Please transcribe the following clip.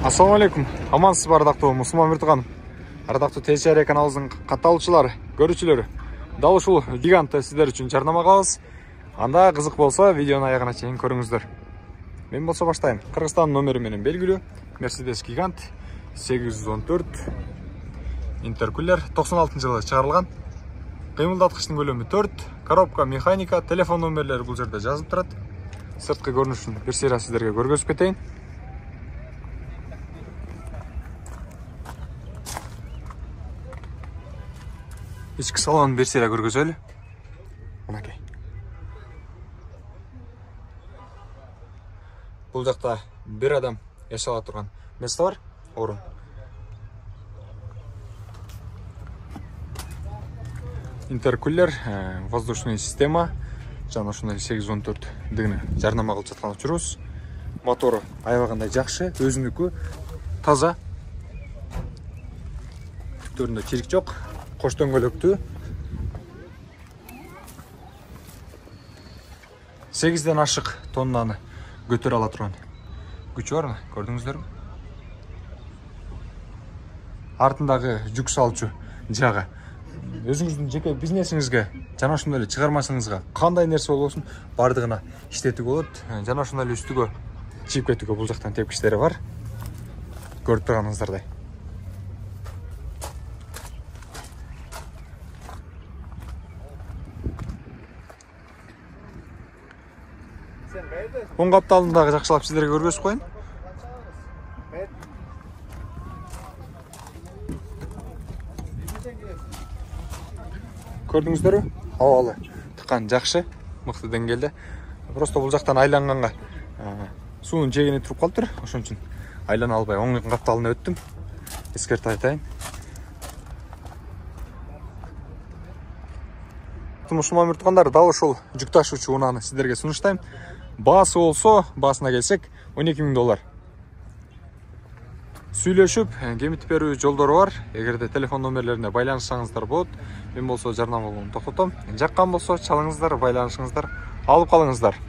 Assalamu алейкум. Амансыз ба, ардактуу Мусулман Миртуганым. Ардактуу TCR каналыбыздын катталуучулары, көрүүчүлөрү. Дал ушул гигантты сиздер үчүн жарнама кылабыз. Анда кызык болсо, видеону аягына чейин көрүңүздөр. Мен болсо баштайм. Кыргызстан номери менен белгилүү Mercedes Gigant 814 интеркулер 96-жылы чыгарылган. Кыймылдаткычтын көлөмү 4, коробка механика, телефон номерлери бул жерде жазылып турат. Сырткы көрүнүшүн бир сыйра сиздерге көргөзүп кетейин. Ички салонун бир сыйра көргөзөлү. Мынакей. Бул жакта бир адам жашала турган место бар, орун. Интеркулер, воздушный система, жана ушундай 814 дегени жарнама кылып жаткан учурубуз. Мотору аябагандай жакшы, өзүнүкү таза. Түптөрүндө чирик жок, кош дөңгөлөктүү. 8ден ашык тоннаны көтөрө ала турган күчү бар, көрдүңүздөрбү? Артындагы жүк салчу жагы өзүңүздүн жеке бизнесиңизге жана ошондой эле чыгармачыңызга кандай нерсе болбосун бардыгына иштетүүгө болот. Жана ошондой эле үстүгө чийип кетүүгө бул жактан тепкичтери бар. Көрүп турганыңыздардай. Оң капталын дагы жакшылап сиздерге көргөзүп коеюн. Көрдүңүздөрбү? Абалы тыккан жакшы, мыкты деңгээлде. Просто бул жактан айланганга суунун жегени туруп калыптыр. Ошон үчүн айлана албай оң капталына өттүм. Эскертип айтайын. Мусулман Миртугандар, дал ушул жүк ташуучу унааны сиздерге сунуштайм. Баасы болсо, баасына келсек, $12.000. Сүйлөшүп, кемитип берүү жолдору бар. Эгерде телефон номерлерине байланышсаңыздар болот. Мен болсо жарнамалоону токтотом. Жаккан болсо чалыңыздар, байланышыңыздар, алып калыңыздар.